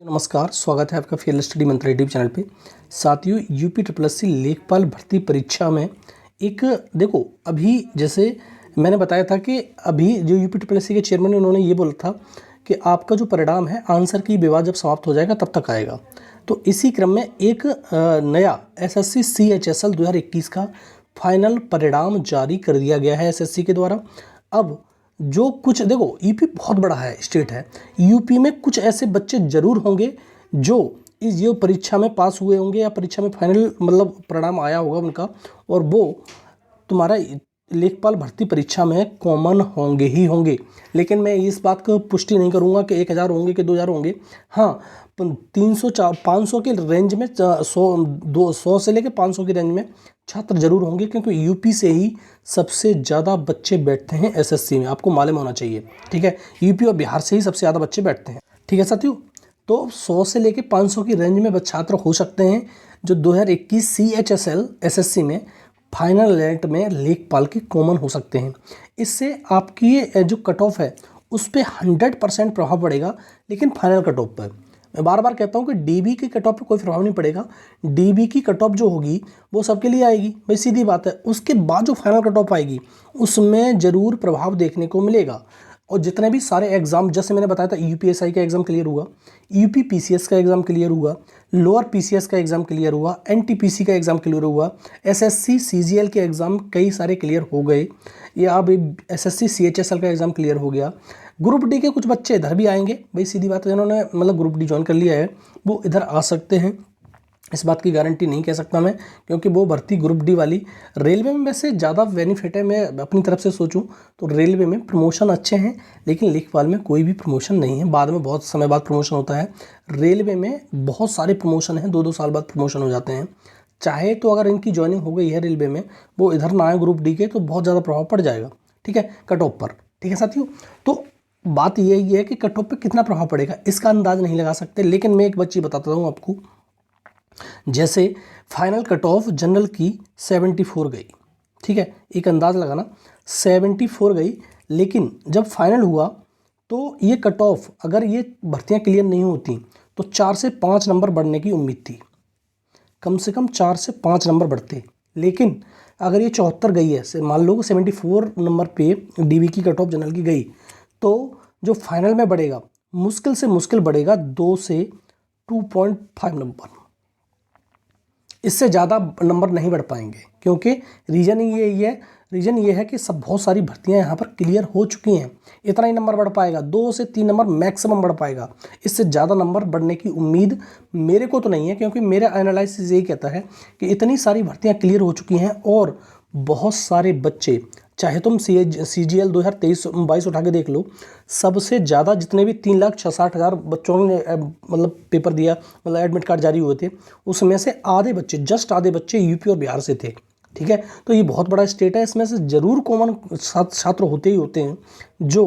नमस्कार, स्वागत है आपका फेयर स्टडी मंत्र यूट्यूब चैनल पे। साथियों, यूपी ट्रिपल लेखपाल भर्ती परीक्षा में एक देखो, अभी जैसे मैंने बताया था कि अभी जो यूपी ट्रिपल के चेयरमैन ने उन्होंने ये बोला था कि आपका जो परिणाम है आंसर की विवाद जब समाप्त हो जाएगा तब तक आएगा। तो इसी क्रम में एक नया एसएससी CHSL 2021 का फाइनल परिणाम जारी कर दिया गया है एसएससी के द्वारा। अब जो कुछ देखो, यूपी बहुत बड़ा है, स्टेट है। यूपी में कुछ ऐसे बच्चे जरूर होंगे जो इस ये परीक्षा में पास हुए होंगे या परीक्षा में फाइनल मतलब परिणाम आया होगा उनका, और वो तुम्हारा लेखपाल भर्ती परीक्षा में कॉमन होंगे ही होंगे। लेकिन मैं इस बात को पुष्टि नहीं करूंगा कि 1000 होंगे कि 2000 होंगे। हाँ, 300 500 के रेंज में 100 से लेकर 500 की रेंज में छात्र जरूर होंगे, क्योंकि यूपी से ही सबसे ज़्यादा बच्चे बैठते हैं एसएससी में। आपको मालूम होना चाहिए, ठीक है। यूपी और बिहार से ही सबसे ज़्यादा बच्चे बैठते हैं, ठीक है साथियों। तो 100 से लेकर 500 की रेंज में छात्र हो सकते हैं जो 2021 CHSL एसएससी में फाइनल रैंक में लेखपाल के कॉमन हो सकते हैं। इससे आपकी जो कट ऑफ है उस पर 100% प्रभाव पड़ेगा, लेकिन फाइनल कट ऑफ पर मैं बार बार कहता हूं कि डीबी की कट ऑफ पर कोई प्रभाव नहीं पड़ेगा। डीबी की कट ऑफ जो होगी वो सबके लिए आएगी, भाई सीधी बात है। उसके बाद जो फाइनल कट ऑफ आएगी उसमें ज़रूर प्रभाव देखने को मिलेगा। और जितने भी सारे एग्जाम, जैसे मैंने बताया था, यूपीएसआई का एग्जाम क्लियर हुआ, यूपी पीसीएस का एग्जाम क्लियर हुआ, लोअर पीसीएस का एग्जाम क्लियर हुआ, एनटीपीसी का एग्जाम क्लियर हुआ, एसएससी सीजीएल के एग्जाम कई सारे क्लियर हो गए, या अब एसएससी CHSL का एग्जाम क्लियर हो गया। ग्रुप डी के कुछ बच्चे इधर भी आएंगे, भाई सीधी बात है, जिन्होंने मतलब ग्रुप डी ज्वाइन कर लिया है वो इधर आ सकते हैं। इस बात की गारंटी नहीं कह सकता मैं, क्योंकि वो भर्ती ग्रुप डी वाली रेलवे में वैसे ज़्यादा बेनिफिट है। मैं अपनी तरफ से सोचूं तो रेलवे में प्रमोशन अच्छे हैं, लेकिन लेखपाल में कोई भी प्रमोशन नहीं है। बाद में बहुत समय बाद प्रमोशन होता है। रेलवे में बहुत सारे प्रमोशन हैं, 2-2 साल बाद प्रमोशन हो जाते हैं। चाहे तो अगर इनकी ज्वाइनिंग हो गई है रेलवे में, वो इधर ना आए ग्रुप डी के, तो बहुत ज़्यादा प्रभाव पड़ जाएगा, ठीक है, कट ऑफ पर, ठीक है साथियों। तो बात यही है कि कट ऑफ पर कितना प्रभाव पड़ेगा इसका अंदाज नहीं लगा सकते। लेकिन मैं एक बच्ची बताता हूँ आपको, जैसे फाइनल कट ऑफ जनरल की 74 गई, ठीक है, एक अंदाज लगाना 74 गई। लेकिन जब फाइनल हुआ तो ये कट ऑफ, अगर ये भर्तियां क्लियर नहीं होती तो 4 से 5 नंबर बढ़ने की उम्मीद थी, कम से कम 4 से 5 नंबर बढ़ते। लेकिन अगर ये 74 गई है, मान लो 74 नंबर पे डीबी की कट ऑफ जनरल की गई, तो जो फाइनल में बढ़ेगा मुश्किल से मुश्किल बढ़ेगा 2 से 2.5 नंबर, इससे ज़्यादा नंबर नहीं बढ़ पाएंगे। क्योंकि रीज़न ये है कि सब बहुत सारी भर्तियां यहाँ पर क्लियर हो चुकी हैं। इतना ही नंबर बढ़ पाएगा, 2 से 3 नंबर मैक्सिमम बढ़ पाएगा। इससे ज़्यादा नंबर बढ़ने की उम्मीद मेरे को तो नहीं है, क्योंकि मेरा एनालिसिस यही कहता है कि इतनी सारी भर्तियाँ क्लियर हो चुकी हैं और बहुत सारे बच्चे, चाहे तुम CGL 2023-22 उठा के देख लो, सबसे ज़्यादा जितने भी 3,60,000 बच्चों ने मतलब पेपर दिया, मतलब एडमिट कार्ड जारी हुए थे, उसमें से आधे बच्चे, जस्ट आधे बच्चे यूपी और बिहार से थे, ठीक है। तो ये बहुत बड़ा स्टेट है, इसमें से ज़रूर कॉमन छात्र होते ही होते हैं जो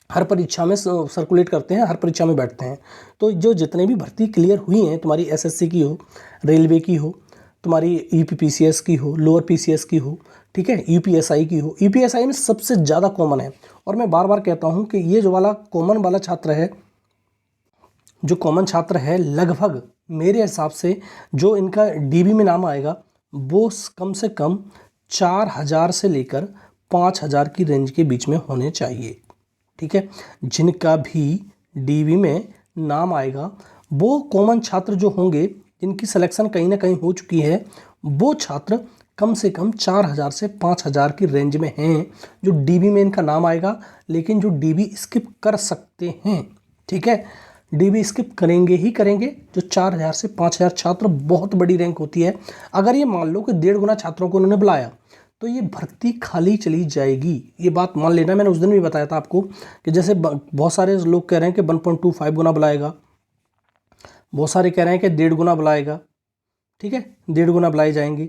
हर परीक्षा में सर्कुलेट करते हैं, हर परीक्षा में बैठते हैं। तो जो जितने भी भर्ती क्लियर हुई हैं, तुम्हारी एसएससी की हो, रेलवे की हो, तुम्हारी यूपी पीसीएस की हो, लोअर पीसीएस की हो, ठीक है, यूपीएसआई की हो, यूपीएसआई में सबसे ज़्यादा कॉमन है। और मैं बार बार कहता हूं कि ये जो वाला कॉमन वाला छात्र है, जो कॉमन छात्र है, लगभग मेरे हिसाब से जो इनका डीबी में नाम आएगा वो कम से कम 4000 से लेकर 5000 की रेंज के बीच में होने चाहिए, ठीक है। जिनका भी डीबी में नाम आएगा, वो कॉमन छात्र जो होंगे, जिनकी सिलेक्शन कहीं ना कहीं हो चुकी है, वो छात्र कम से कम 4000 से 5000 की रेंज में हैं जो डीबी में इनका नाम आएगा। लेकिन जो डीबी स्किप कर सकते हैं, ठीक है, डीबी स्किप करेंगे ही करेंगे। जो 4000 से 5000 छात्र बहुत बड़ी रैंक होती है। अगर ये मान लो कि 1.5 गुना छात्रों को उन्होंने बुलाया तो ये भर्ती खाली चली जाएगी, ये बात मान लेना। मैंने उस दिन भी बताया था आपको कि जैसे बहुत सारे लोग कह रहे हैं कि 1.25 गुना बुलाएगा, बहुत सारे कह रहे हैं कि 1.5 गुना बुलाएगा, ठीक है, 1.5 गुना बुलाए जाएंगे।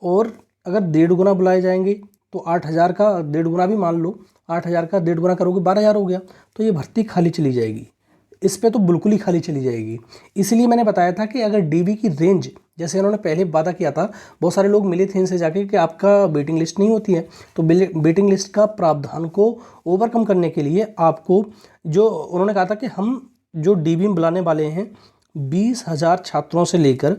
और अगर 1.5 गुना बुलाए जाएंगे तो 8000 का 1.5 गुना भी मान लो, 8000 का 1.5 गुना करोगे 12000 हो गया, तो ये भर्ती खाली चली जाएगी। इस पे तो बिल्कुल ही खाली चली जाएगी। इसलिए मैंने बताया था कि अगर डीबी की रेंज, जैसे उन्होंने पहले वादा किया था, बहुत सारे लोग मिले थे इनसे जाके कि आपका वेटिंग लिस्ट नहीं होती है, तो वेटिंग लिस्ट का प्रावधान को ओवरकम करने के लिए आपको, जो उन्होंने कहा था कि हम जो डीबी में बुलाने वाले हैं 20,000 छात्रों से लेकर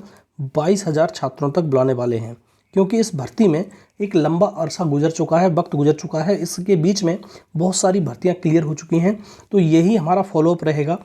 22,000 छात्रों तक बुलाने वाले हैं, क्योंकि इस भर्ती में एक लंबा अरसा गुजर चुका है, वक्त गुजर चुका है, इसके बीच में बहुत सारी भर्तियां क्लियर हो चुकी हैं। तो यही हमारा फॉलोअप रहेगा।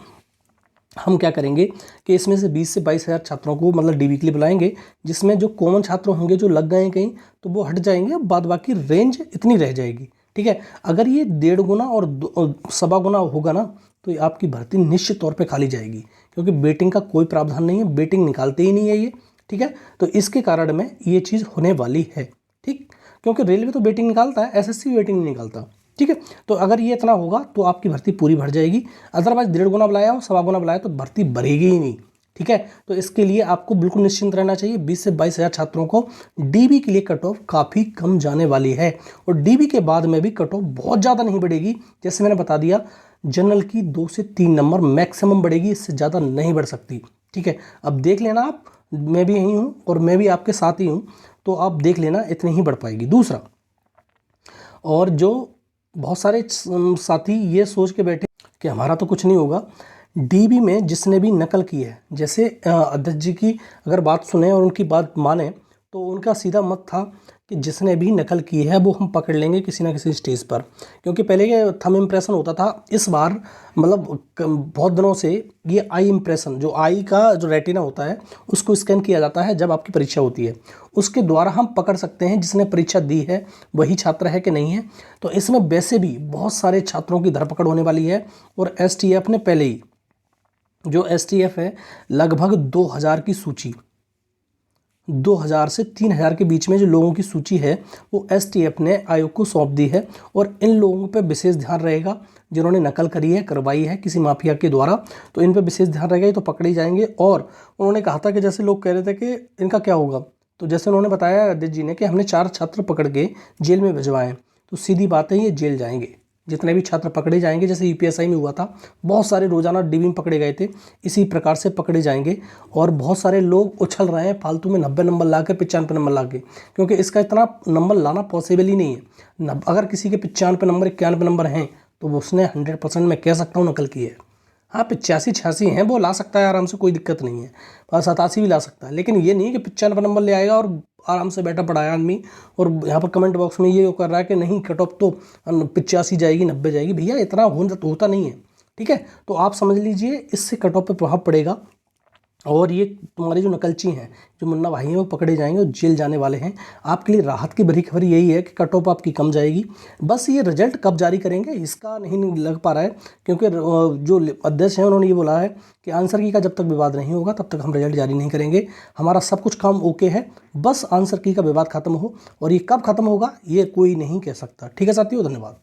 हम क्या करेंगे कि इसमें से 20 से 22,000 छात्रों को मतलब डीबी के लिए बुलाएंगे, जिसमें जो कॉमन छात्र होंगे जो लग गए कहीं तो वो हट जाएंगे, बाद बाकी रेंज इतनी रह जाएगी। ठीक है, अगर ये 1.5 गुना और 1.25 गुना होगा ना तो आपकी भर्ती निश्चित तौर पे खाली जाएगी, क्योंकि वेटिंग का कोई प्रावधान नहीं है, वेटिंग निकालते ही नहीं है ये। ठीक है, तो इसके कारण में ये चीज़ होने वाली है। ठीक, क्योंकि रेलवे तो वेटिंग निकालता है, एसएससी वेटिंग नहीं निकालता। ठीक है, तो अगर ये इतना होगा तो आपकी भर्ती पूरी भर जाएगी। अदरवाइज 1.5 गुना बुलाया हो, 1.25 गुना बुलाया तो भर्ती भरेगी ही नहीं। ठीक है, तो इसके लिए आपको बिल्कुल निश्चिंत रहना चाहिए। 20 से 22,000 छात्रों को डीबी के लिए कट ऑफ काफ़ी कम जाने वाली है, और डीबी के बाद में भी कट ऑफ बहुत ज़्यादा नहीं बढ़ेगी। जैसे मैंने बता दिया, जनरल की 2 से 3 नंबर मैक्सिमम बढ़ेगी, इससे ज़्यादा नहीं बढ़ सकती। ठीक है, अब देख लेना आप, मैं भी यहीं हूँ और मैं भी आपके साथ ही हूँ, तो आप देख लेना इतनी ही बढ़ पाएगी। दूसरा, और जो बहुत सारे साथी ये सोच के बैठे कि हमारा तो कुछ नहीं होगा, डीबी में जिसने भी नकल की है, जैसे अध्यक्ष जी की अगर बात सुने और उनकी बात माने, तो उनका सीधा मत था कि जिसने भी नकल की है वो हम पकड़ लेंगे किसी ना किसी स्टेज पर। क्योंकि पहले ये थंब इम्प्रेशन होता था, इस बार मतलब बहुत दिनों से ये आई इम्प्रेशन, जो आई का जो रेटिना होता है उसको स्कैन किया जाता है जब आपकी परीक्षा होती है, उसके द्वारा हम पकड़ सकते हैं जिसने परीक्षा दी है वही छात्र है कि नहीं है। तो इसमें वैसे भी बहुत सारे छात्रों की धरपकड़ होने वाली है, और एसटीएफ ने पहले ही, जो एसटीएफ है, लगभग 2,000 की सूची, 2,000 से 3,000 के बीच में जो लोगों की सूची है वो एसटीएफ ने आयोग को सौंप दी है। और इन लोगों पे विशेष ध्यान रहेगा, जिन्होंने नकल करी है, करवाई है किसी माफिया के द्वारा, तो इन पे विशेष ध्यान रहेगा, ये तो पकड़े जाएंगे। और उन्होंने कहा था कि जैसे लोग कह रहे थे कि इनका क्या होगा, तो जैसे उन्होंने बताया अध्यक्ष जी ने कि हमने 4 छात्र पकड़ के जेल में भिजवाएं, तो सीधी बात है ये जेल जाएंगे। जितने भी छात्र पकड़े जाएंगे, जैसे यूपीएसआई में हुआ था, बहुत सारे रोजाना डीबी में पकड़े गए थे, इसी प्रकार से पकड़े जाएंगे। और बहुत सारे लोग उछल रहे हैं फालतू में 90 नंबर ला के, 95 नंबर ला के, क्योंकि इसका इतना नंबर लाना पॉसिबल ही नहीं है। अगर किसी के 95 नंबर, 91 नंबर हैं तो उसने 100% मैं कह सकता हूँ नकल की है। हाँ, 85-86 हैं वो ला सकता है आराम से, कोई दिक्कत नहीं है, और 87 भी ला सकता है। लेकिन ये नहीं कि 95 नंबर ले आएगा और आराम से बैठा पड़ा है आदमी, और यहाँ पर कमेंट बॉक्स में ये कर रहा है कि नहीं कट ऑफ तो 85 जाएगी, 90 जाएगी। भैया इतना होता नहीं है। ठीक है, तो आप समझ लीजिए इससे कट ऑफ पर प्रभाव पड़ेगा, और ये तुम्हारे जो नकलची हैं, जो मुन्ना भाई हैं, वो पकड़े जाएंगे और जेल जाने वाले हैं। आपके लिए राहत की बड़ी खबर यही है कि कट ऑफ आपकी कम जाएगी। बस ये रिजल्ट कब जारी करेंगे इसका नहीं लग पा रहा है, क्योंकि जो अध्यक्ष हैं उन्होंने ये बोला है कि आंसर की का जब तक विवाद नहीं होगा तब तक हम रिजल्ट जारी नहीं करेंगे। हमारा सब कुछ काम ओके है, बस आंसर की का विवाद खत्म हो, और ये कब खत्म होगा ये कोई नहीं कह सकता। ठीक है साथियों, धन्यवाद।